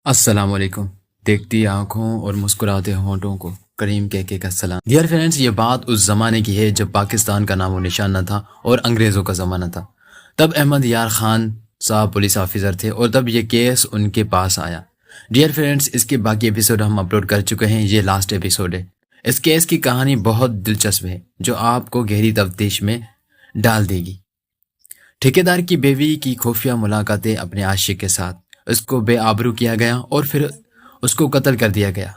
السلام علیکم۔ دیکھتی آنکھوں اور مسکراتے ہونٹوں کو کریم کہہ کا سلام۔ ڈیئر فرینڈز، یہ بات اس زمانے کی ہے جب پاکستان کا نام و نشان نہ تھا اور انگریزوں کا زمانہ تھا۔ تب احمد یار خان صاحب پولیس آفیسر تھے اور تب یہ کیس ان کے پاس آیا۔ ڈیئر فرینڈز، اس کے باقی ایپیسوڈ ہم اپلوڈ کر چکے ہیں، یہ لاسٹ ایپیسوڈ ہے۔ اس کیس کی کہانی بہت دلچسپ ہے جو آپ کو گہری تفتیش میں ڈال دے گی۔ ٹھیکیدار کی بیوی کی خفیہ ملاقاتیں اپنے عاشق کے ساتھ، اس کو بے آبرو کیا گیا اور پھر اس کو قتل کر دیا گیا،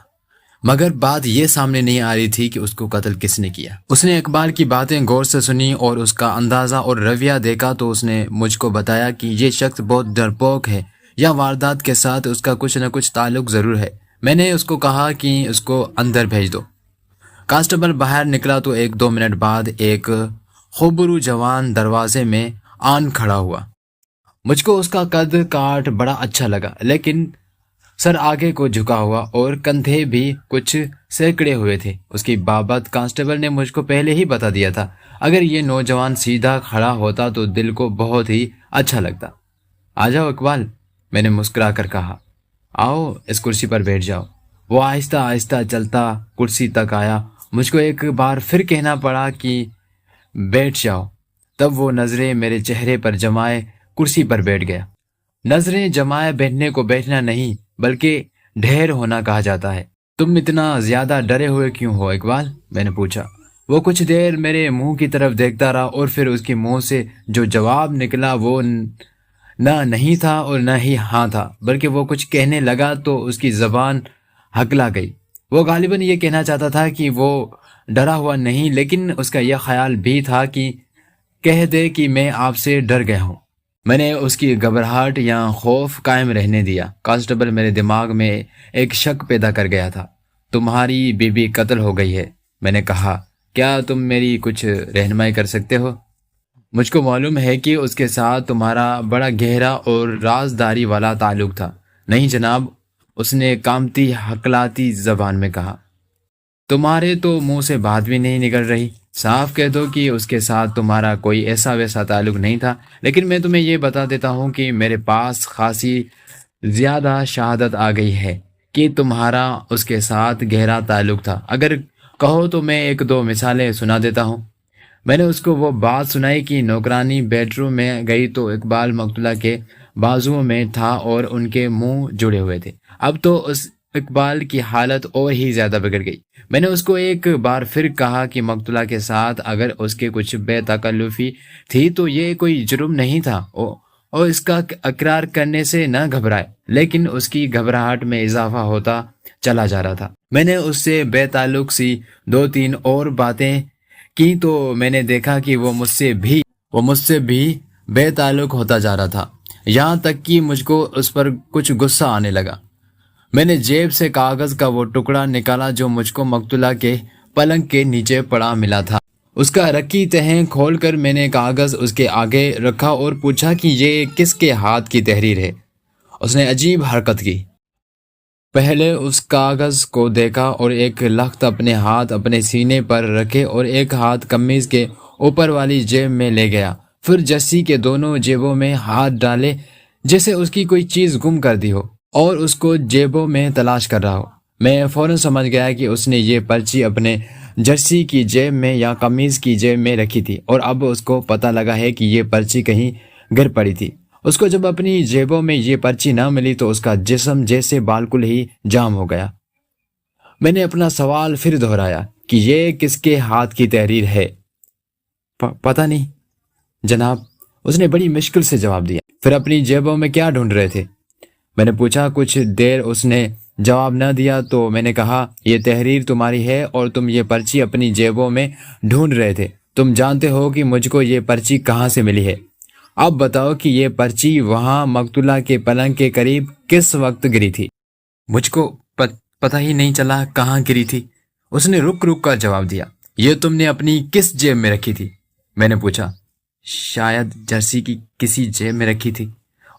مگر بات یہ سامنے نہیں آ رہی تھی کہ اس کو قتل کس نے کیا۔ اس نے اقبال کی باتیں غور سے سنی اور اس کا اندازہ اور رویہ دیکھا تو اس نے مجھ کو بتایا کہ یہ شخص بہت ڈرپوک ہے یا واردات کے ساتھ اس کا کچھ نہ کچھ تعلق ضرور ہے۔ میں نے اس کو کہا کہ اس کو اندر بھیج دو۔ کانسٹیبل باہر نکلا تو 1-2 منٹ بعد ایک خوبرو جوان دروازے میں آن کھڑا ہوا۔ مجھ کو اس کا قد کاٹ بڑا اچھا لگا، لیکن سر آگے کو جھکا ہوا اور کندھے بھی کچھ سیکڑے ہوئے تھے۔ اس کی بابت کانسٹیبل نے مجھ کو پہلے ہی بتا دیا تھا۔ اگر یہ نوجوان سیدھا کھڑا ہوتا تو دل کو بہت ہی اچھا لگتا۔ آ جاؤ اقبال، میں نے مسکرا کر کہا۔ آؤ اس کرسی پر بیٹھ جاؤ۔ وہ آہستہ آہستہ چلتا کرسی تک آیا۔ مجھ کو ایک بار پھر کہنا پڑا کہ بیٹھ جاؤ، تب وہ نظریں میرے چہرے پر جمائے کرسی پر بیٹھ گیا۔ نظریں جمائے بیٹھنے کو بیٹھنا نہیں بلکہ ڈھیر ہونا کہا جاتا ہے۔ تم اتنا زیادہ ڈرے ہوئے کیوں ہو اقبال؟ میں نے پوچھا۔ وہ کچھ دیر میرے منہ کی طرف دیکھتا رہا اور پھر اس کے منہ سے جو جواب نکلا وہ نہ نہیں تھا اور نہ ہی ہاں تھا، بلکہ وہ کچھ کہنے لگا تو اس کی زبان ہکلا گئی۔ وہ غالباً یہ کہنا چاہتا تھا کہ وہ ڈرا ہوا نہیں، لیکن اس کا یہ خیال بھی تھا کہ کہہ دے کہ میں آپ سے ڈر گیا ہوں۔ میں نے اس کی گھبراہٹ یا خوف قائم رہنے دیا۔ کانسٹیبل میرے دماغ میں ایک شک پیدا کر گیا تھا۔ تمہاری بیوی قتل ہو گئی ہے، میں نے کہا۔ کیا تم میری کچھ رہنمائی کر سکتے ہو؟ مجھ کو معلوم ہے کہ اس کے ساتھ تمہارا بڑا گہرا اور رازداری والا تعلق تھا۔ نہیں جناب، اس نے کامتی ہکلاتی زبان میں کہا۔ تمہارے تو منہ سے بات بھی نہیں نکل رہی۔ صاف کہہ دو کہ اس کے ساتھ تمہارا کوئی ایسا ویسا تعلق نہیں تھا، لیکن میں تمہیں یہ بتا دیتا ہوں کہ میرے پاس خاصی زیادہ شہادت آ گئی ہے کہ تمہارا اس کے ساتھ گہرا تعلق تھا۔ اگر کہو تو میں 1-2 مثالیں سنا دیتا ہوں۔ میں نے اس کو وہ بات سنائی کہ نوکرانی بیڈ روم میں گئی تو اقبال مقتولہ کے بازوؤں میں تھا اور ان کے منہ جڑے ہوئے تھے۔ اب تو اس اقبال کی حالت اور ہی زیادہ بگڑ گئی۔ میں نے اس کو ایک بار پھر کہا کہ مقتولہ کے ساتھ اگر اس کے کچھ بے تکلفی تھی تو یہ کوئی جرم نہیں تھا اور اس کا اقرار کرنے سے نہ گھبرائے، لیکن اس کی گھبراہٹ میں اضافہ ہوتا چلا جا رہا تھا۔ میں نے اس سے بے تعلق سی 2-3 اور باتیں کی تو میں نے دیکھا کہ وہ مجھ سے بھی بے تعلق ہوتا جا رہا تھا، یہاں تک کہ مجھ کو اس پر کچھ غصہ آنے لگا۔ میں نے جیب سے کاغذ کا وہ ٹکڑا نکالا جو مجھ کو مقتولہ کے پلنگ کے نیچے پڑا ملا تھا۔ اس کا رکی تہیں کھول کر میں نے کاغذ اس کے آگے رکھا اور پوچھا کہ یہ کس کے ہاتھ کی تحریر ہے؟ اس نے عجیب حرکت کی۔ پہلے اس کاغذ کو دیکھا اور ایک لخت اپنے سینے پر رکھے اور ایک ہاتھ قمیض کے اوپر والی جیب میں لے گیا، پھر جرسی کے دونوں جیبوں میں ہاتھ ڈالے جیسے اس کی کوئی چیز گم کر دی ہو اور اس کو جیبوں میں تلاش کر رہا ہو۔ میں فوراً سمجھ گیا کہ اس نے یہ پرچی اپنے جرسی کی جیب میں یا قمیض کی جیب میں رکھی تھی اور اب اس کو پتہ لگا ہے کہ یہ پرچی کہیں گر پڑی تھی۔ اس کو جب اپنی جیبوں میں یہ پرچی نہ ملی تو اس کا جسم جیسے بالکل ہی جام ہو گیا۔ میں نے اپنا سوال پھر دہرایا کہ یہ کس کے ہاتھ کی تحریر ہے؟ پتہ نہیں جناب، اس نے بڑی مشکل سے جواب دیا۔ پھر اپنی جیبوں میں کیا ڈھونڈ رہے تھے؟ میں نے پوچھا۔ کچھ دیر اس نے جواب نہ دیا تو میں نے کہا، یہ تحریر تمہاری ہے اور تم یہ پرچی اپنی جیبوں میں ڈھونڈ رہے تھے۔ تم جانتے ہو کہ مجھ کو یہ پرچی کہاں سے ملی ہے؟ اب بتاؤ کہ یہ پرچی وہاں مقتولہ کے پلنگ کے قریب کس وقت گری تھی؟ مجھ کو پتہ ہی نہیں چلا کہاں گری تھی، اس نے رک کر جواب دیا۔ یہ تم نے اپنی کس جیب میں رکھی تھی؟ میں نے پوچھا۔ شاید جرسی کی کسی جیب میں رکھی تھی،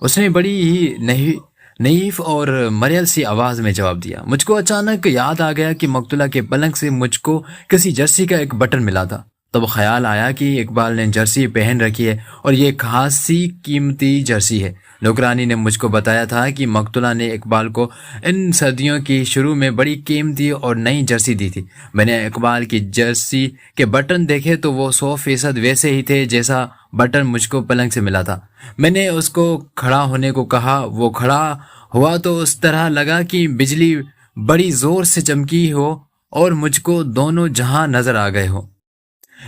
اس نے بڑی ہی نحیف اور مریل سی آواز میں جواب دیا۔ مجھ کو اچانک یاد آ گیا کہ مقتولہ کے پلنگ سے مجھ کو کسی جرسی کا ایک بٹن ملا تھا۔ تب خیال آیا کہ اقبال نے جرسی پہن رکھی ہے اور یہ خاصی قیمتی جرسی ہے۔ نوکرانی نے مجھ کو بتایا تھا کہ مقتولہ نے اقبال کو ان سردیوں کی شروع میں بڑی قیمتی اور نئی جرسی دی تھی۔ میں نے اقبال کی جرسی کے بٹن دیکھے تو وہ 100% ویسے ہی تھے جیسا بٹن مجھ کو پلنگ سے ملا تھا۔ میں نے اس کو کھڑا ہونے کو کہا، وہ کھڑا ہوا تو اس طرح لگا کہ بجلی بڑی زور سے چمکی ہو اور مجھ کو دونوں جہاں نظر آ گئے ہو۔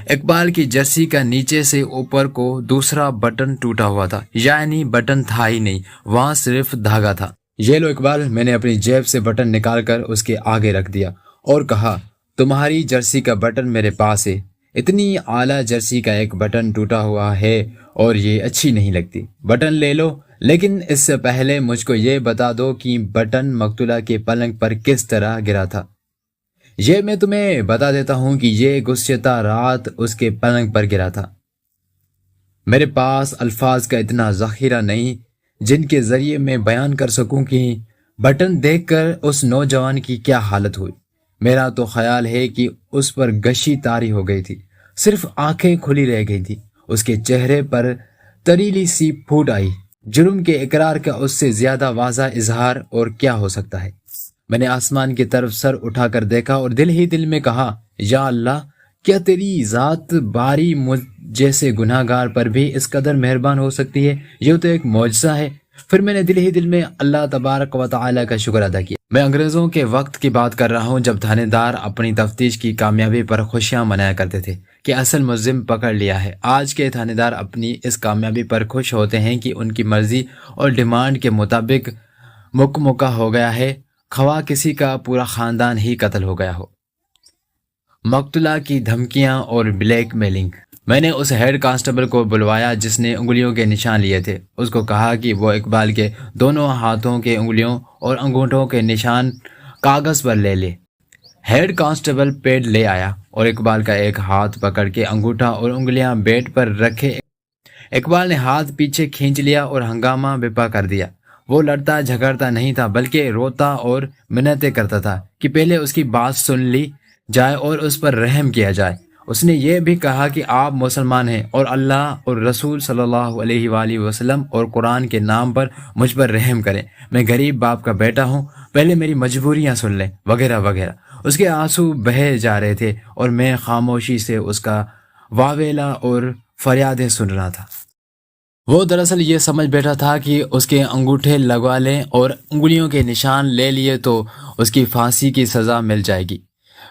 اقبال کی جرسی کا نیچے سے اوپر کو دوسرا بٹن ٹوٹا ہوا تھا، یعنی بٹن تھا ہی نہیں، وہاں صرف دھاگا تھا۔ یہ لو اقبال، میں نے اپنی جیب سے بٹن نکال کر اس کے آگے رکھ دیا اور کہا، تمہاری جرسی کا بٹن میرے پاس ہے۔ اتنی اعلیٰ جرسی کا ایک بٹن ٹوٹا ہوا ہے اور یہ اچھی نہیں لگتی، بٹن لے لو، لیکن اس سے پہلے مجھ کو یہ بتا دو کہ بٹن مقتولہ کے پلنگ پر کس طرح گرا تھا۔ یہ میں تمہیں بتا دیتا ہوں کہ یہ گزشتہ رات اس کے پلنگ پر گرا تھا۔ میرے پاس الفاظ کا اتنا ذخیرہ نہیں جن کے ذریعے میں بیان کر سکوں کہ بٹن دیکھ کر اس نوجوان کی کیا حالت ہوئی۔ میرا تو خیال ہے کہ اس پر غشی طاری ہو گئی تھی، صرف آنکھیں کھلی رہ گئی تھی، اس کے چہرے پر تریلی سی پھوٹ آئی۔ جرم کے اقرار کا اس سے زیادہ واضح اظہار اور کیا ہو سکتا ہے؟ میں نے آسمان کی طرف سر اٹھا کر دیکھا اور دل ہی دل میں کہا، یا اللہ، کیا تیری ذات باری مجھ جیسے گناہ گار پر بھی اس قدر مہربان ہو سکتی ہے؟ یہ تو ایک معجزہ ہے۔ پھر میں نے دل ہی دل میں اللہ تبارک و تعالی کا شکر ادا کیا۔ میں انگریزوں کے وقت کی بات کر رہا ہوں جب تھانے دار اپنی تفتیش کی کامیابی پر خوشیاں منایا کرتے تھے کہ اصل ملزم پکڑ لیا ہے۔ آج کے تھانے دار اپنی اس کامیابی پر خوش ہوتے ہیں کہ ان کی مرضی اور ڈیمانڈ کے مطابق مکہ ہو گیا ہے، خواہ کسی کا پورا خاندان ہی قتل ہو گیا ہو۔ مقتولہ کی دھمکیاں اور بلیک میلنگ۔ میں نے اس ہیڈ کانسٹیبل کو بلوایا جس نے انگلیوں کے نشان لیے تھے، اس کو کہا کہ وہ اقبال کے دونوں ہاتھوں کے انگلیوں اور انگوٹھوں کے نشان کاغذ پر لے لے۔ ہیڈ کانسٹیبل پیڈ لے آیا اور اقبال کا ایک ہاتھ پکڑ کے انگوٹھا اور انگلیاں بیڈ پر رکھے۔ اقبال نے ہاتھ پیچھے کھینچ لیا اور ہنگامہ برپا کر دیا۔ وہ لڑتا جھگڑتا نہیں تھا بلکہ روتا اور منتیں کرتا تھا کہ پہلے اس کی بات سن لی جائے اور اس پر رحم کیا جائے۔ اس نے یہ بھی کہا کہ آپ مسلمان ہیں اور اللہ اور رسول صلی اللہ علیہ وآلہ وسلم اور قرآن کے نام پر مجھ پر رحم کریں، میں غریب باپ کا بیٹا ہوں، پہلے میری مجبوریاں سن لیں، وغیرہ وغیرہ۔ اس کے آنسو بہے جا رہے تھے اور میں خاموشی سے اس کا واویلا اور فریادیں سن رہا تھا۔ وہ دراصل یہ سمجھ بیٹھا تھا کہ اس کے انگوٹھے لگوا لیں اور انگلیوں کے نشان لے لیے تو اس کی پھانسی کی سزا مل جائے گی۔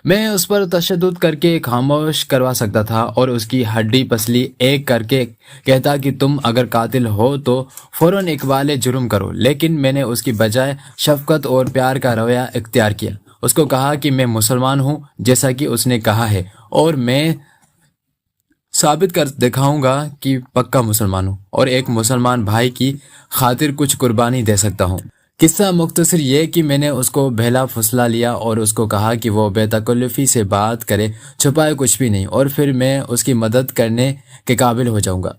میں اس پر تشدد کر کے خاموش کروا سکتا تھا اور اس کی ہڈی پسلی ایک کر کے کہتا کہ تم اگر قاتل ہو تو فوراً اقبال جرم کرو، لیکن میں نے اس کی بجائے شفقت اور پیار کا رویہ اختیار کیا۔ اس کو کہا کہ میں مسلمان ہوں جیسا کہ اس نے کہا ہے، اور میں ثابت کر دکھاؤں گا کہ پکا مسلمان ہوں اور ایک مسلمان بھائی کی خاطر کچھ قربانی دے سکتا ہوں۔ قصہ مختصر یہ کہ میں نے اس کو بہلا پھسلا لیا اور اس کو کہا کہ وہ بے تکلفی سے بات کرے، چھپائے کچھ بھی نہیں، اور پھر میں اس کی مدد کرنے کے قابل ہو جاؤں گا۔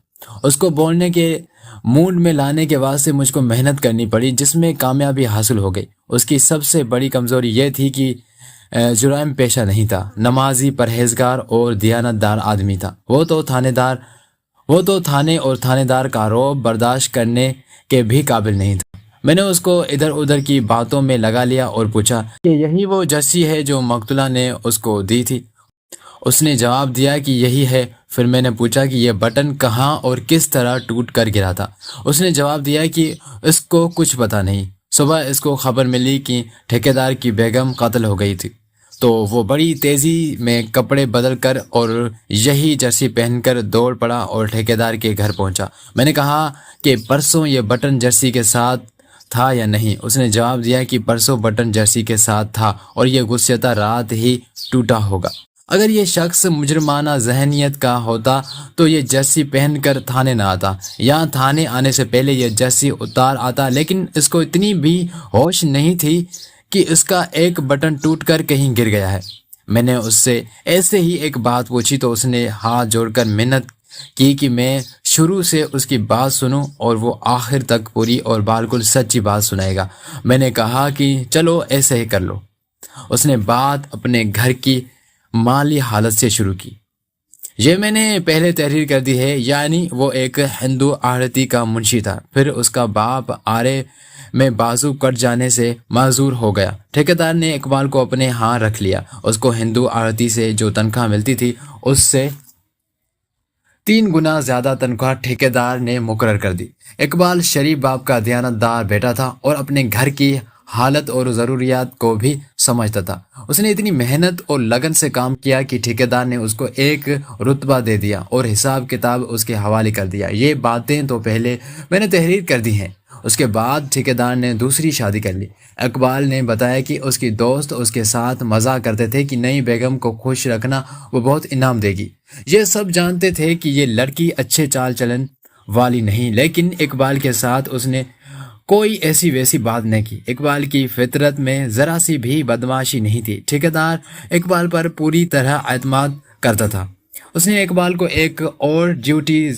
اس کو بولنے کے موڈ میں لانے کے واسطے مجھ کو محنت کرنی پڑی جس میں کامیابی حاصل ہو گئی۔ اس کی سب سے بڑی کمزوری یہ تھی کہ جرائم پیشہ نہیں تھا، نمازی، پرہیزگار اور دیانت دار آدمی تھا۔ وہ تو تھانے اور تھانے دار کا رعب برداشت کرنے کے بھی قابل نہیں تھا۔ میں نے اس کو ادھر ادھر کی باتوں میں لگا لیا اور پوچھا کہ یہی وہ جرسی ہے جو مقتولہ نے اس کو دی تھی؟ اس نے جواب دیا کہ یہی ہے۔ پھر میں نے پوچھا کہ یہ بٹن کہاں اور کس طرح ٹوٹ کر گرا تھا؟ اس نے جواب دیا کہ اس کو کچھ پتہ نہیں، صبح اس کو خبر ملی کہ ٹھیکیدار کی بیگم قتل ہو گئی تھی تو وہ بڑی تیزی میں کپڑے بدل کر اور یہی جرسی پہن کر دوڑ پڑا اور ٹھیکیدار کے گھر پہنچا۔ میں نے کہا کہ پرسوں یہ بٹن جرسی کے ساتھ تھا یا نہیں؟ اس نے جواب دیا کہ پرسوں بٹن جرسی کے ساتھ تھا اور یہ گزشتہ رات ہی ٹوٹا ہوگا۔ اگر یہ شخص مجرمانہ ذہنیت کا ہوتا تو یہ جرسی پہن کر تھانے نہ آتا، یا تھانے آنے سے پہلے یہ جرسی اتار آتا، لیکن اس کو اتنی بھی ہوش نہیں تھی کہ اس کا ایک بٹن ٹوٹ کر کہیں گر گیا ہے۔ میں نے اس سے ایسے ہی ایک بات پوچھی تو اس نے ہاتھ جوڑ کر منت کی کہ میں شروع سے اس کی بات سنوں اور وہ آخر تک پوری اور بالکل سچی بات سنائے گا۔ میں نے کہا کہ چلو ایسے ہی کر لو۔ اس نے بات اپنے گھر کی مالی حالت سے شروع کی۔ یہ میں نے پہلے تحریر کر دی ہے، یعنی وہ ایک ہندو آڑتی کا منشی تھا، پھر اس کا باپ آرے میں بازو کٹ جانے سے معذور ہو گیا۔ ٹھیکیدار نے اقبال کو اپنے ہاں رکھ لیا۔ اس کو ہندو آڑتی سے جو تنخواہ ملتی تھی اس سے 3 گنا زیادہ تنخواہ ٹھیکیدار نے مقرر کر دی۔ اقبال شریف باپ کا دیانتدار بیٹا تھا اور اپنے گھر کی حالت اور ضروریات کو بھی سمجھتا تھا۔ اس نے اتنی محنت اور لگن سے کام کیا کہ ٹھیکیدار نے اس کو ایک رتبہ دے دیا اور حساب کتاب اس کے حوالے کر دیا۔ یہ باتیں تو پہلے میں نے تحریر کر دی ہیں۔ اس کے بعد ٹھیکیدار نے دوسری شادی کر لی۔ اقبال نے بتایا کہ اس کی دوست اس کے ساتھ مزاح کرتے تھے کہ نئی بیگم کو خوش رکھنا وہ بہت انعام دے گی۔ یہ سب جانتے تھے کہ یہ لڑکی اچھے چال چلن والی نہیں، لیکن اقبال کے ساتھ اس نے کوئی ایسی ویسی بات نہیں کی۔ اقبال کی فطرت میں ذرا سی بھی بدمعاشی نہیں تھی۔ ٹھیکیدار اقبال پر پوری طرح اعتماد کرتا تھا۔ اس نے اقبال کو ایک اور ڈیوٹی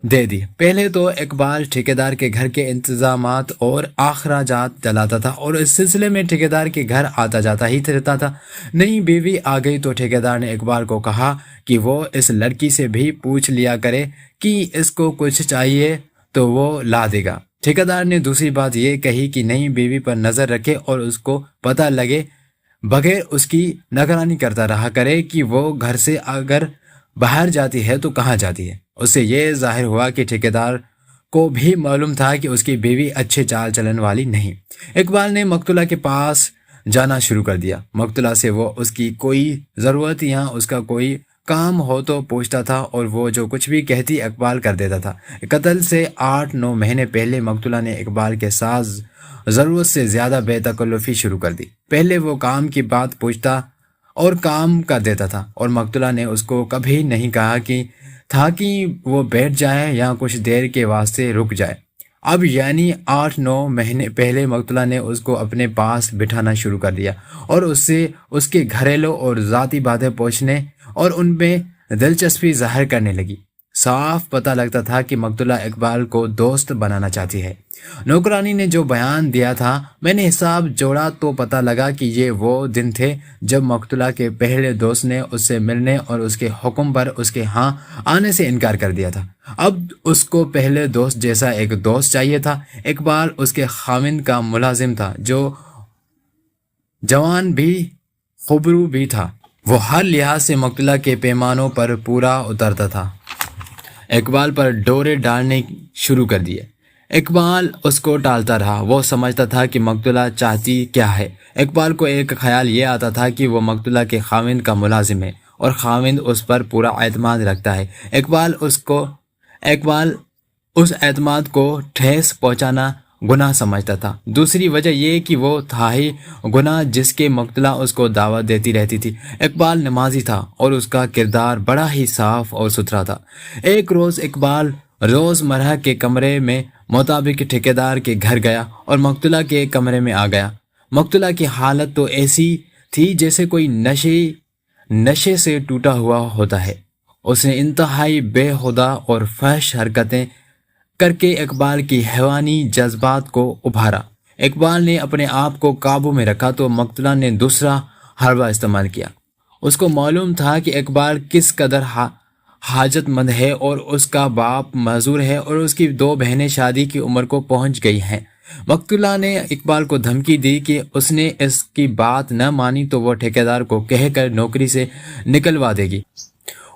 دے دی۔ پہلے تو اقبال ٹھیکیدار کے گھر کے انتظامات اور اخراجات چلاتا تھا اور اس سلسلے میں ٹھیکیدار کے گھر آتا جاتا ہی رہتا تھا۔ نئی بیوی آ گئی تو ٹھیکیدار نے اقبال کو کہا کہ وہ اس لڑکی سے بھی پوچھ لیا کرے کہ اس کو کچھ چاہیے تو وہ لا دے گا۔ ٹھیکیدار نے دوسری بات یہ کہی کہ نئی بیوی پر نظر رکھے اور اس کو پتہ لگے بغیر اس کی نگرانی کرتا رہا کرے کہ وہ گھر سے اگر باہر جاتی ہے تو کہاں جاتی ہے۔ اس سے یہ ظاہر ہوا کہ ٹھیکیدار کو بھی معلوم تھا کہ اس کی بیوی اچھے چال چلن والی نہیں۔ اقبال نے مقتولہ کے پاس جانا شروع کر دیا۔ مقتولہ سے وہ اس کی کوئی ضرورت یا اس کا کوئی کام ہو تو پوچھتا تھا اور وہ جو کچھ بھی کہتی اقبال کر دیتا تھا۔ قتل سے 8-9 مہینے پہلے مقتولہ نے اقبال کے ساتھ ضرورت سے زیادہ بے تکلفی شروع کر دی۔ پہلے وہ کام کی بات پوچھتا اور کام کر دیتا تھا اور مقتولہ نے اس کو کبھی نہیں کہا کہ وہ بیٹھ جائے یا کچھ دیر کے واسطے رک جائے۔ اب یعنی 8-9 مہینے پہلے مقتولہ نے اس کو اپنے پاس بٹھانا شروع کر دیا اور اس سے اس کے گھریلو اور ذاتی باتیں پوچھنے اور ان میں دلچسپی ظاہر کرنے لگی۔ صاف پتہ لگتا تھا کہ مقتولہ اقبال کو دوست بنانا چاہتی ہے۔ نوکرانی نے جو بیان دیا تھا میں نے حساب جوڑا تو پتہ لگا کہ یہ وہ دن تھے جب مقتولہ کے پہلے دوست نے اس سے ملنے اور اس کے حکم پر اس کے ہاں آنے سے انکار کر دیا تھا۔ اب اس کو پہلے دوست جیسا ایک دوست چاہیے تھا۔ اقبال اس کے خاوند کا ملازم تھا جو جوان بھی خبرو بھی تھا۔ وہ ہر لحاظ سے مقتولہ کے پیمانوں پر پورا اترتا تھا۔ اقبال پر ڈورے ڈالنے شروع کر دیے۔ اقبال اس کو ٹالتا رہا۔ وہ سمجھتا تھا کہ مقتولہ چاہتی کیا ہے۔ اقبال کو ایک خیال یہ آتا تھا کہ وہ مقتولہ کے خاوند کا ملازم ہے اور خاوند اس پر پورا اعتماد رکھتا ہے۔ اقبال اس اعتماد کو ٹھیس پہنچانا گناہ سمجھتا تھا۔ دوسری وجہ یہ کہ وہ تھا ہی گناہ جس کے مقتولہ اس کو دعوت دیتی رہتی تھی۔ اقبال نمازی تھا اور اس کا کردار بڑا ہی صاف اور ستھرا تھا۔ ایک روز اقبال روزمرہ کے کمرے میں مطابق ٹھیکیدار کے گھر گیا اور مقتولہ کے کمرے میں آ گیا۔ مقتولہ کی حالت تو ایسی تھی جیسے کوئی نشے سے ٹوٹا ہوا ہوتا ہے۔ اس نے انتہائی بے ہودہ اور فحش حرکتیں کر کے اقبال کی حیوانی جذبات کو ابھارا۔ اقبال نے اپنے آپ کو قابو میں رکھا تو مقتولہ نے دوسرا حربہ استعمال کیا۔ اس کو معلوم تھا کہ اقبال کس قدر حاجت مند ہے اور اس کا باپ معذور ہے اور اس کی 2 بہنیں شادی کی عمر کو پہنچ گئی ہیں۔ مقتولہ نے اقبال کو دھمکی دی کہ اس نے اس کی بات نہ مانی تو وہ ٹھیکیدار کو کہہ کر نوکری سے نکلوا دے گی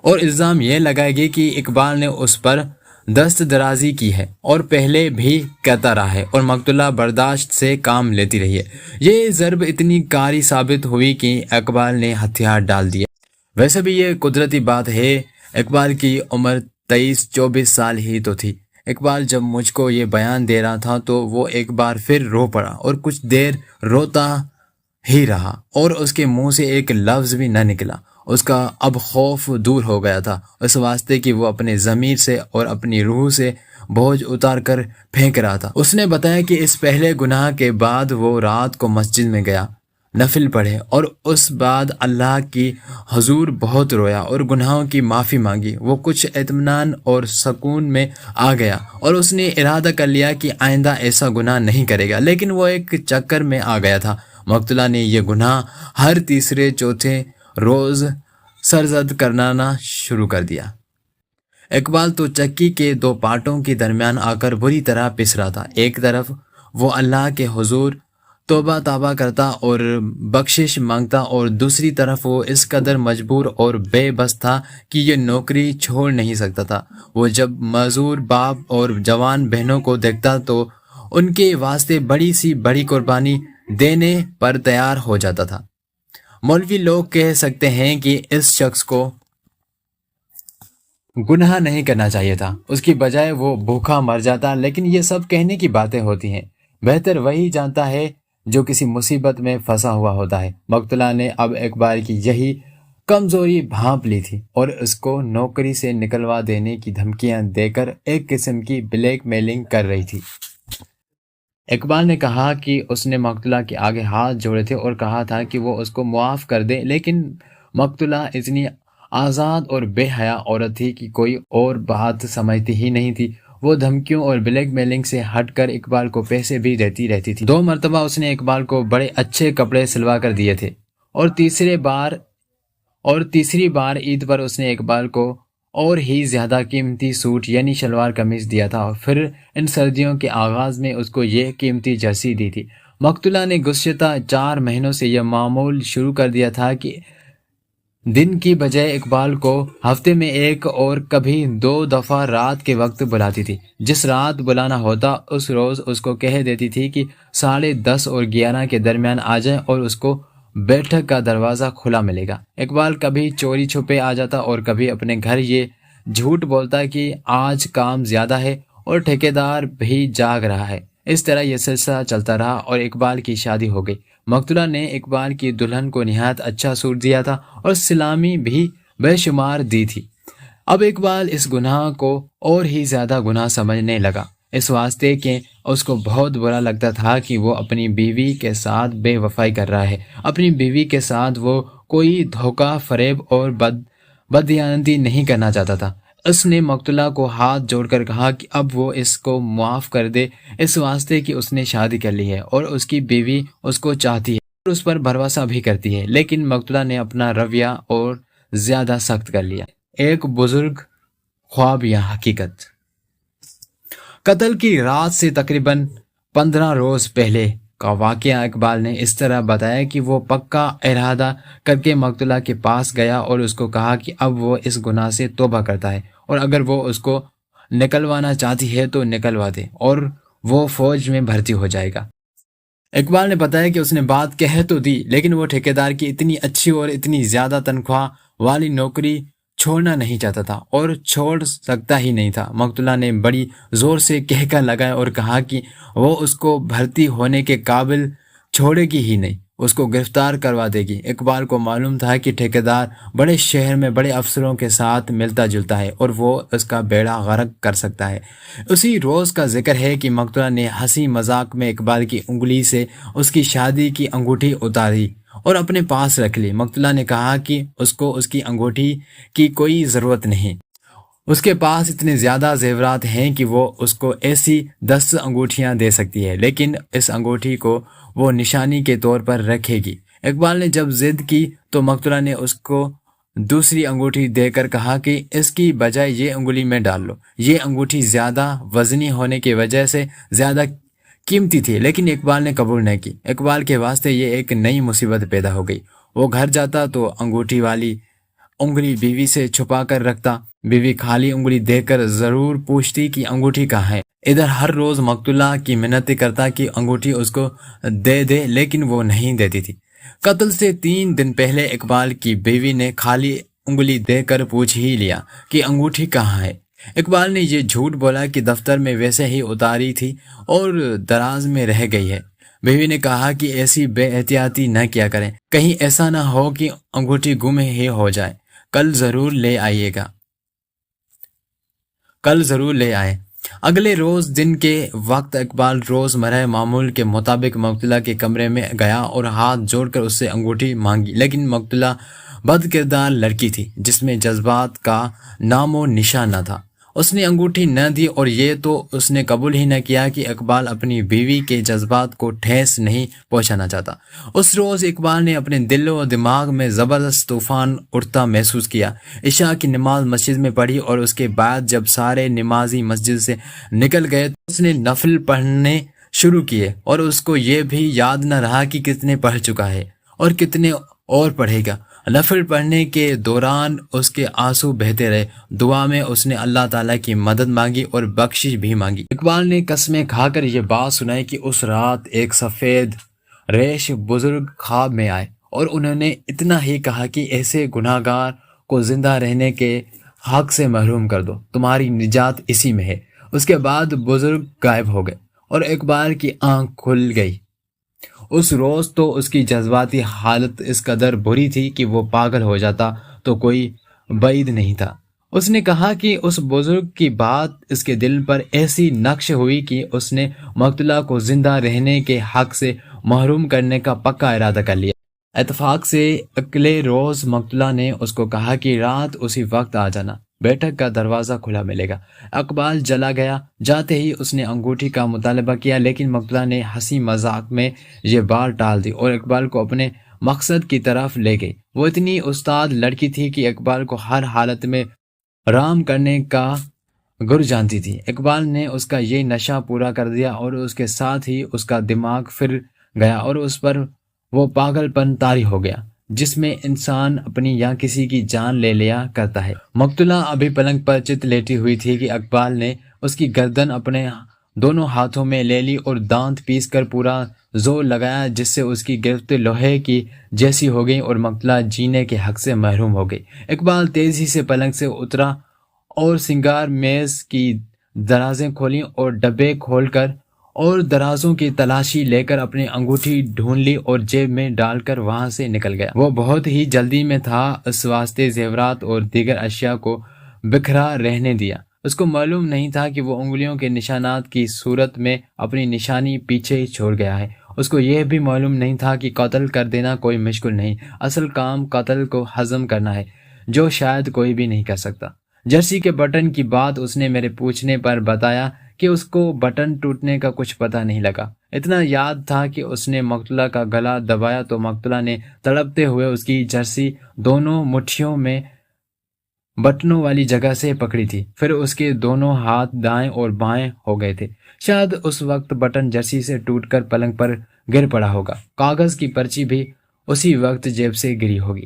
اور الزام یہ لگائے گی کہ اقبال نے اس پر دست درازی کی ہے اور پہلے بھی کہتا رہا ہے اور مقتولہ برداشت سے کام لیتی رہی ہے۔ یہ ضرب اتنی کاری ثابت ہوئی کہ اقبال نے ہتھیار ڈال دیا۔ ویسے بھی یہ قدرتی بات ہے، اقبال کی عمر 23-24 سال ہی تو تھی۔ اقبال جب مجھ کو یہ بیان دے رہا تھا تو وہ ایک بار پھر رو پڑا اور کچھ دیر روتا ہی رہا اور اس کے منہ سے ایک لفظ بھی نہ نکلا۔ اس کا اب خوف دور ہو گیا تھا، اس واسطے کہ وہ اپنے ضمیر سے اور اپنی روح سے بوجھ اتار کر پھینک رہا تھا۔ اس نے بتایا کہ اس پہلے گناہ کے بعد وہ رات کو مسجد میں گیا، نفل پڑھے اور اس بعد اللہ کی حضور بہت رویا اور گناہوں کی معافی مانگی۔ وہ کچھ اطمینان اور سکون میں آ گیا اور اس نے ارادہ کر لیا کہ آئندہ ایسا گناہ نہیں کرے گا، لیکن وہ ایک چکر میں آ گیا تھا۔ مقتولہ نے یہ گناہ ہر تیسرے چوتھے روز سرزد کرنا شروع کر دیا۔ اقبال تو چکی کے دو پارٹوں کے درمیان آ کر بری طرح پس رہا تھا۔ ایک طرف وہ اللہ کے حضور توبہ تابہ کرتا اور بخشش مانگتا، اور دوسری طرف وہ اس قدر مجبور اور بے بس تھا کہ یہ نوکری چھوڑ نہیں سکتا تھا۔ وہ جب معذور باپ اور جوان بہنوں کو دیکھتا تو ان کے واسطے بڑی سی بڑی قربانی دینے پر تیار ہو جاتا تھا۔ مولوی لوگ کہہ سکتے ہیں کہ اس شخص کو گناہ نہیں کرنا چاہیے تھا، اس کی بجائے وہ بھوکا مر جاتا، لیکن یہ سب کہنے کی باتیں ہوتی ہیں۔ بہتر وہی جانتا ہے جو کسی مصیبت میں پھنسا ہوا ہوتا ہے۔ مقتولہ نے اب اقبال کی یہی کمزوری بھانپ لی تھی اور اس کو نوکری سے نکلوا دینے کی دھمکیاں دے کر ایک قسم کی بلیک میلنگ کر رہی تھی۔ اقبال نے کہا کہ اس نے مقتولہ کے آگے ہاتھ جوڑے تھے اور کہا تھا کہ وہ اس کو معاف کر دے، لیکن مقتولہ اتنی آزاد اور بے حیا عورت تھی کہ کوئی اور بات سمجھتی ہی نہیں تھی۔ وہ دھمکیوں اور بلیک میلنگ سے ہٹ کر اقبال کو پیسے بھی دیتی رہتی تھی۔ 2 مرتبہ اس نے اقبال کو بڑے اچھے کپڑے سلوا کر دیے تھے، اور تیسری بار عید پر اس نے اقبال کو اور ہی زیادہ قیمتی سوٹ یعنی شلوار قمیض دیا تھا، اور پھر ان سردیوں کے آغاز میں اس کو یہ قیمتی جرسی دی تھی۔ مقتولہ نے گزشتہ 4 مہینوں سے یہ معمول شروع کر دیا تھا کہ دن کی بجائے اقبال کو ہفتے میں 1 اور کبھی 2 دفعہ رات کے وقت بلاتی تھی۔ جس رات بلانا ہوتا اس روز اس کو کہہ دیتی تھی کہ 10:30 اور 11 کے درمیان آ جائے اور اس کو بیٹھک کا دروازہ کھلا ملے گا۔ اقبال کبھی چوری چھپے آ جاتا اور کبھی اپنے گھر یہ جھوٹ بولتا کہ آج کام زیادہ ہے اور ٹھیکیدار بھی جاگ رہا ہے۔ اس طرح یہ سلسلہ چلتا رہا اور اقبال کی شادی ہو گئی۔ مقتولہ نے اقبال کی دلہن کو نہایت اچھا سوٹ دیا تھا اور سلامی بھی بے شمار دی تھی۔ اب اقبال اس گناہ کو اور ہی زیادہ گناہ سمجھنے لگا، اس واسطے کہ اس کو بہت برا لگتا تھا کہ وہ اپنی بیوی کے ساتھ بے وفائی کر رہا ہے۔ اپنی بیوی کے ساتھ وہ کوئی دھوکہ فریب اور بددیانتی نہیں کرنا چاہتا تھا۔ اس نے مقتولہ کو ہاتھ جوڑ کر کہا کہ اب وہ اس کو معاف کر دے، اس واسطے کہ اس نے شادی کر لی ہے اور اس کی بیوی اس کو چاہتی ہے اور اس پر بھروسہ بھی کرتی ہے۔ لیکن مقتولہ نے اپنا رویہ اور زیادہ سخت کر لیا۔ ایک بزرگ خواب یا حقیقت۔ قتل کی رات سے تقریباً 15 روز پہلے کا واقعہ اقبال نے اس طرح بتایا کہ وہ پکا ارادہ کر کے مقتولہ کے پاس گیا اور اس کو کہا کہ اب وہ اس گناہ سے توبہ کرتا ہے اور اگر وہ اس کو نکلوانا چاہتی ہے تو نکلوا دے اور وہ فوج میں بھرتی ہو جائے گا۔ اقبال نے بتایا کہ اس نے بات کہہ تو دی، لیکن وہ ٹھیکیدار کی اتنی اچھی اور اتنی زیادہ تنخواہ والی نوکری چھوڑنا نہیں چاہتا تھا اور چھوڑ سکتا ہی نہیں تھا۔ مقتولہ نے بڑی زور سے کہکا لگایا اور کہا کہ وہ اس کو بھرتی ہونے کے قابل چھوڑے گی ہی نہیں، اس کو گرفتار کروا دے گی۔ اقبال کو معلوم تھا کہ ٹھیکیدار بڑے شہر میں بڑے افسروں کے ساتھ ملتا جلتا ہے اور وہ اس کا بیڑا غرق کر سکتا ہے۔ اسی روز کا ذکر ہے کہ مقتولہ نے ہنسی مذاق میں اقبال کی انگلی سے اس کی شادی کی انگوٹھی اتاری اور اپنے پاس رکھ لی۔ مقتولہ نے کہا کہ اس کو اس کی انگوٹھی کی کوئی ضرورت نہیں، اس کے پاس اتنے زیادہ زیورات ہیں کہ وہ اس کو ایسی 10 انگوٹھیاں دے سکتی ہے، لیکن اس انگوٹھی کو وہ نشانی کے طور پر رکھے گی۔ اقبال نے جب ضد کی تو مقتولہ نے اس کو دوسری انگوٹھی دے کر کہا کہ اس کی بجائے یہ انگلی میں ڈال لو۔ یہ انگوٹھی زیادہ وزنی ہونے کی وجہ سے زیادہ قیمتی تھی، لیکن اقبال نے قبول نہیں کی۔ اقبال کے واسطے یہ ایک نئی مصیبت پیدا ہو گئی۔ وہ گھر جاتا تو انگوٹھی والی انگلی بیوی سے چھپا کر رکھتا۔ بیوی خالی انگلی دیکھ کر ضرور پوچھتی کہ انگوٹھی کہاں ہے۔ ادھر ہر روز مقتولہ کی منتیں کرتا کہ انگوٹھی اس کو دے دے، لیکن وہ نہیں دیتی تھی۔ قتل سے 3 دن پہلے اقبال کی بیوی نے خالی انگلی دے کر پوچھ ہی لیا کہ انگوٹھی کہاں ہے۔ اقبال نے یہ جھوٹ بولا کہ دفتر میں ویسے ہی اتاری تھی اور دراز میں رہ گئی ہے۔ بیوی نے کہا کہ ایسی بے احتیاطی نہ کیا کریں، کہیں ایسا نہ ہو کہ انگوٹھی گم ہی ہو جائے، کل ضرور لے آئیے۔ اگلے روز دن کے وقت اقبال روز مرہ معمول کے مطابق مقتولہ کے کمرے میں گیا اور ہاتھ جوڑ کر اس سے انگوٹھی مانگی، لیکن مقتولہ بد کردار لڑکی تھی جس میں جذبات کا نام و نشان نہ تھا۔ اس نے انگوٹھی نہ دی اور یہ تو اس نے قبول ہی نہ کیا کہ اقبال اپنی بیوی کے جذبات کو ٹھیس نہیں پہنچانا چاہتا۔ اس روز اقبال نے اپنے دل و دماغ میں زبردست طوفان اٹھتا محسوس کیا۔ عشاء کی نماز مسجد میں پڑھی اور اس کے بعد جب سارے نمازی مسجد سے نکل گئے تو اس نے نفل پڑھنے شروع کیے اور اس کو یہ بھی یاد نہ رہا کہ کتنے پڑھ چکا ہے اور کتنے اور پڑھے گا۔ نفل پڑھنے کے دوران اس کے آنسو بہتے رہے۔ دعا میں اس نے اللہ تعالیٰ کی مدد مانگی اور بخشش بھی مانگی۔ اقبال نے قسمیں کھا کر یہ بات سنائی کہ اس رات ایک سفید ریش بزرگ خواب میں آئے اور انہوں نے اتنا ہی کہا کہ ایسے گناہگار کو زندہ رہنے کے حق سے محروم کر دو، تمہاری نجات اسی میں ہے۔ اس کے بعد بزرگ غائب ہو گئے اور اقبال کی آنکھ کھل گئی۔ اس روز تو اس کی جذباتی حالت اس قدر بری تھی کہ وہ پاگل ہو جاتا تو کوئی بعید نہیں تھا۔ اس نے کہا کہ اس بزرگ کی بات اس کے دل پر ایسی نقش ہوئی کہ اس نے مقتولہ کو زندہ رہنے کے حق سے محروم کرنے کا پکا ارادہ کر لیا۔ اتفاق سے اگلے روز مقتولہ نے اس کو کہا کہ رات اسی وقت آ جانا، بیٹھک کا دروازہ کھلا ملے گا۔ اقبال چلا گیا۔ جاتے ہی اس نے انگوٹھی کا مطالبہ کیا، لیکن مقتولہ نے ہنسی مذاق میں یہ بات ٹال دی اور اقبال کو اپنے مقصد کی طرف لے گئی۔ وہ اتنی استاد لڑکی تھی کہ اقبال کو ہر حالت میں رام کرنے کا گر جانتی تھی۔ اقبال نے اس کا یہ نشہ پورا کر دیا اور اس کے ساتھ ہی اس کا دماغ پھر گیا اور اس پر وہ پاگل پن طاری ہو گیا جس میں انسان اپنی یا کسی کی جان لے لیا کرتا ہے۔ مقتولہ ابھی پلنگ پر چت لیٹی ہوئی تھی کہ اقبال نے اس کی گردن اپنے دونوں ہاتھوں میں لے لی اور دانت پیس کر پورا زور لگایا جس سے اس کی گرفت لوہے کی جیسی ہو گئی اور مقتولہ جینے کے حق سے محروم ہو گئی۔ اقبال تیزی سے پلنگ سے اترا اور سنگار میز کی درازیں کھولیں اور ڈبے کھول کر اور درازوں کی تلاشی لے کر اپنی انگوٹھی ڈھونڈ لی اور جیب میں ڈال کر وہاں سے نکل گیا۔ وہ بہت ہی جلدی میں تھا، اس واسطے زیورات اور دیگر اشیاء کو بکھرا رہنے دیا۔ اس کو معلوم نہیں تھا کہ وہ انگلیوں کے نشانات کی صورت میں اپنی نشانی پیچھے چھوڑ گیا ہے۔ اس کو یہ بھی معلوم نہیں تھا کہ قتل کر دینا کوئی مشکل نہیں، اصل کام قتل کو ہضم کرنا ہے، جو شاید کوئی بھی نہیں کر سکتا۔ جرسی کے بٹن کی بات اس نے میرے پوچھنے پر بتایا کہ اس کو بٹن ٹوٹنے کا کچھ پتہ نہیں لگا۔ اتنا یاد تھا کہ اس نے مقتولہ کا گلا دبایا تو مقتولہ نے تڑپتے ہوئے اس کی جرسی دونوں مٹھیوں میں بٹنوں والی جگہ سے پکڑی تھی، پھر اس کے دونوں ہاتھ دائیں اور بائیں ہو گئے تھے۔ شاید اس وقت بٹن جرسی سے ٹوٹ کر پلنگ پر گر پڑا ہوگا، کاغذ کی پرچی بھی اسی وقت جیب سے گری ہوگی۔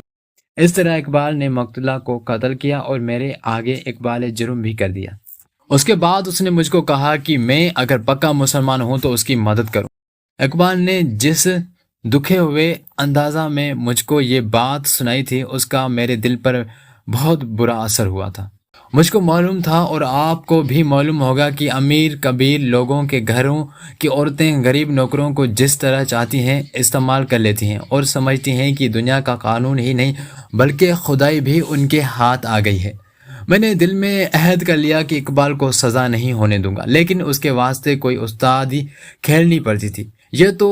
اس طرح اقبال نے مقتولہ کو قتل کیا اور میرے آگے اقبال جرم بھی کر دیا۔ اس کے بعد اس نے مجھ کو کہا کہ میں اگر پکا مسلمان ہوں تو اس کی مدد کروں۔ اقبال نے جس دکھے ہوئے اندازہ میں مجھ کو یہ بات سنائی تھی اس کا میرے دل پر بہت برا اثر ہوا تھا۔ مجھ کو معلوم تھا اور آپ کو بھی معلوم ہوگا کہ امیر کبیر لوگوں کے گھروں کی عورتیں غریب نوکروں کو جس طرح چاہتی ہیں استعمال کر لیتی ہیں اور سمجھتی ہیں کہ دنیا کا قانون ہی نہیں بلکہ خدائی بھی ان کے ہاتھ آ گئی ہے۔ میں نے دل میں عہد کر لیا کہ اقبال کو سزا نہیں ہونے دوں گا، لیکن اس کے واسطے کوئی استادی کھیلنی پڑتی تھی۔ یہ تو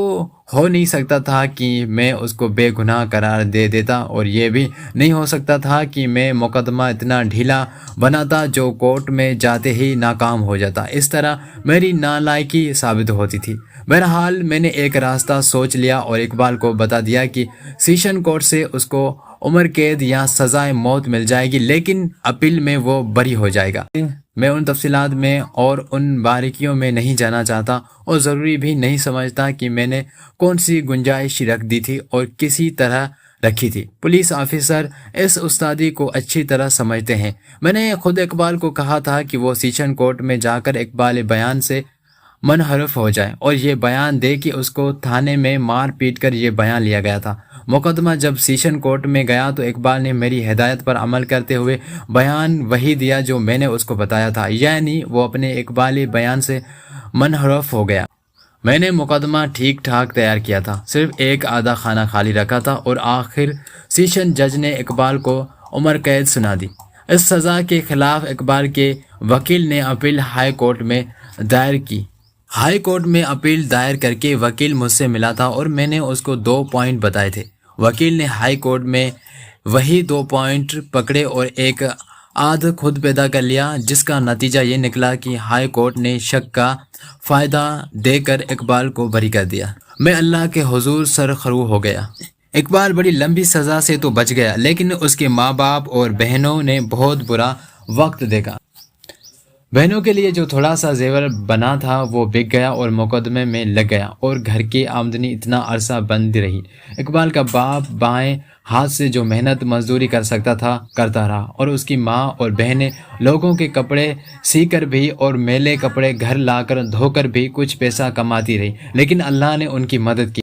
ہو نہیں سکتا تھا کہ میں اس کو بے گناہ قرار دے دیتا اور یہ بھی نہیں ہو سکتا تھا کہ میں مقدمہ اتنا ڈھیلا بناتا جو کورٹ میں جاتے ہی ناکام ہو جاتا۔ اس طرح میری نالائکی ثابت ہوتی تھی۔ بہرحال میں نے ایک راستہ سوچ لیا اور اقبال کو بتا دیا کہ سیشن کورٹ سے اس کو عمر قید یا سزائے موت مل جائے گی، لیکن اپیل میں وہ بری ہو جائے گا۔ میں ان تفصیلات میں اور ان باریکیوں میں نہیں جانا چاہتا اور ضروری بھی نہیں سمجھتا کہ میں نے کون سی گنجائش رکھ دی تھی اور کسی طرح رکھی تھی۔ پولیس آفیسر اس استادی کو اچھی طرح سمجھتے ہیں۔ میں نے خود اقبال کو کہا تھا کہ وہ سیشن کورٹ میں جا کر اقبال بیان سے منحرف ہو جائے اور یہ بیان دے کہ اس کو تھانے میں مار پیٹ کر یہ بیان لیا گیا تھا۔ مقدمہ جب سیشن کورٹ میں گیا تو اقبال نے میری ہدایت پر عمل کرتے ہوئے بیان وہی دیا جو میں نے اس کو بتایا تھا، یعنی وہ اپنے اقبالی بیان سے منحرف ہو گیا۔ میں نے مقدمہ ٹھیک ٹھاک تیار کیا تھا، صرف ایک آدھا خانہ خالی رکھا تھا اور آخر سیشن جج نے اقبال کو عمر قید سنا دی۔ اس سزا کے خلاف اقبال کے وکیل نے اپیل ہائی کورٹ میں دائر کی۔ ہائی کورٹ میں اپیل دائر کر کے وکیل مجھ سے ملا تھا اور میں نے اس کو 2 پوائنٹ بتائے تھے۔ وکیل نے ہائی کورٹ میں وہی 2 پوائنٹ پکڑے اور ایک آدھ خود پیدا کر لیا، جس کا نتیجہ یہ نکلا کہ ہائی کورٹ نے شک کا فائدہ دے کر اقبال کو بری کر دیا۔ میں اللہ کے حضور سر خرو ہو گیا۔ اقبال بڑی لمبی سزا سے تو بچ گیا، لیکن اس کے ماں باپ اور بہنوں نے بہت برا وقت دیکھا۔ بہنوں کے لیے جو تھوڑا سا زیور بنا تھا وہ بک گیا اور مقدمے میں لگ گیا، اور گھر کی آمدنی اتنا عرصہ بند رہی۔ اقبال کا باپ بائیں ہاتھ سے جو محنت مزدوری کر سکتا تھا کرتا رہا، اور اس کی ماں اور بہنیں لوگوں کے کپڑے سی کر بھی اور میلے کپڑے گھر لا کر دھو کر بھی کچھ پیسہ کماتی رہی، لیکن اللہ نے ان کی مدد کی۔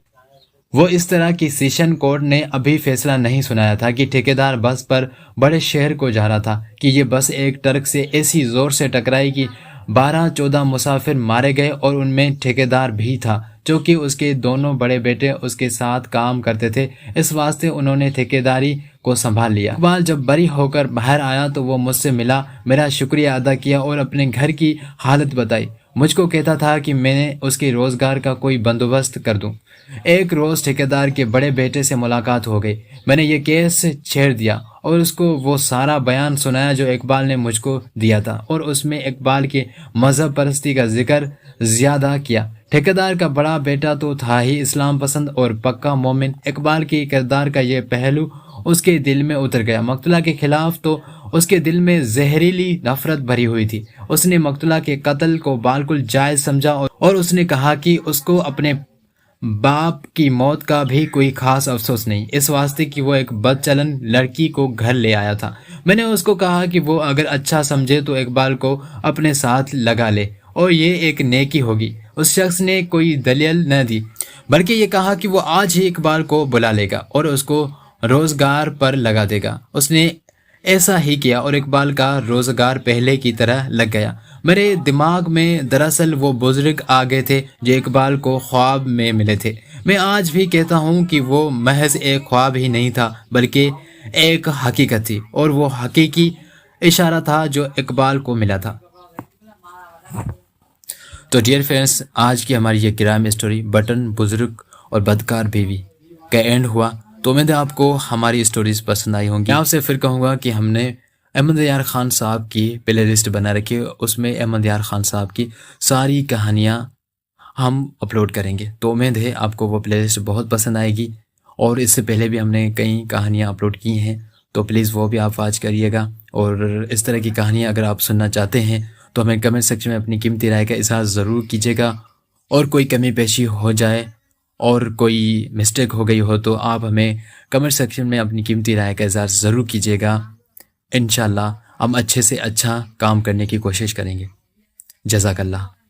وہ اس طرح کی سیشن کورٹ نے ابھی فیصلہ نہیں سنایا تھا کہ ٹھیکیدار بس پر بڑے شہر کو جا رہا تھا کہ یہ بس ایک ٹرک سے ایسی زور سے ٹکرائی کہ 12-14 مسافر مارے گئے، اور ان میں ٹھیکیدار بھی تھا، چونکہ اس کے دونوں بڑے بیٹے اس کے ساتھ کام کرتے تھے، اس واسطے انہوں نے ٹھیکیداری کو سنبھال لیا۔ اقبال جب بری ہو کر باہر آیا تو وہ مجھ سے ملا، میرا شکریہ ادا کیا اور اپنے گھر کی حالت بتائی۔ مجھ کو کہتا تھا کہ میں نے اس کے روزگار کا کوئی بندوبست کر دوں۔ ایک روز ٹھیکیدار کے بڑے بیٹے سے ملاقات ہو گئی۔ میں نے یہ کیس چھیڑ دیا اور اس کو وہ سارا بیان سنایا جو اقبال نے مجھ کو دیا تھا، اور اس میں اقبال کے مذہب پرستی کا ذکر زیادہ کیا۔ ٹھیکیدار کا بڑا بیٹا تو تھا ہی اسلام پسند اور پکا مومن۔ اقبال کے کردار کا یہ پہلو اس کے دل میں اتر گیا۔ مقتولہ کے خلاف تو اس کے دل میں زہریلی نفرت بھری ہوئی تھی۔ اس نے مقتولہ کے قتل کو بالکل جائز سمجھا، اور اس نے کہا کہ اس کو اپنے باپ کی موت کا بھی کوئی خاص افسوس نہیں، اس واسطے کہ وہ ایک بد چلن لڑکی کو گھر لے آیا تھا۔ میں نے اس کو کہا کہ وہ اگر اچھا سمجھے تو اقبال کو اپنے ساتھ لگا لے، اور یہ ایک نیکی ہوگی۔ اس شخص نے کوئی دلیل نہ دی، بلکہ یہ کہا کہ وہ آج ہی اقبال کو بلا لے گا اور اس کو روزگار پر لگا دے گا۔ اس نے ایسا ہی کیا اور اقبال کا روزگار پہلے کی طرح لگ گیا۔ میرے دماغ میں دراصل وہ بزرگ آ گئے تھے جو اقبال کو خواب میں ملے تھے۔ میں آج بھی کہتا ہوں کہ وہ محض ایک خواب ہی نہیں تھا، بلکہ ایک حقیقت تھی، اور وہ حقیقی اشارہ تھا جو اقبال کو ملا تھا۔ تو ڈیئر فرینڈس، آج کی ہماری یہ کرائم اسٹوری بٹن بزرگ اور بدکار بیوی کا اینڈ ہوا۔ تو امید ہے آپ کو ہماری اسٹوریز پسند آئی ہوں گی۔ میں آپ سے پھر کہوں گا کہ ہم نے احمد یار خان صاحب کی پلے لسٹ بنا رکھی ہے، اس میں احمد یار خان صاحب کی ساری کہانیاں ہم اپلوڈ کریں گے۔ تو امید ہے آپ کو وہ پلے لسٹ بہت پسند آئے گی، اور اس سے پہلے بھی ہم نے کئی کہانیاں اپلوڈ کی ہیں، تو پلیز وہ بھی آپ واچ کریے گا۔ اور اس طرح کی کہانیاں اگر آپ سننا چاہتے ہیں تو ہمیں کمنٹ سیکشن میں اپنی قیمتی رائے کا اظہار ضرور کیجیے گا، اور کوئی کمی پیشی ہو جائے اور کوئی مسٹیک ہو گئی ہو تو آپ ہمیں کمنٹ سیکشن میں اپنی قیمتی رائے کا اظہار ضرور کیجیے گا۔ انشاءاللہ ہم اچھے سے اچھا کام کرنے کی کوشش کریں گے۔ جزاک اللہ۔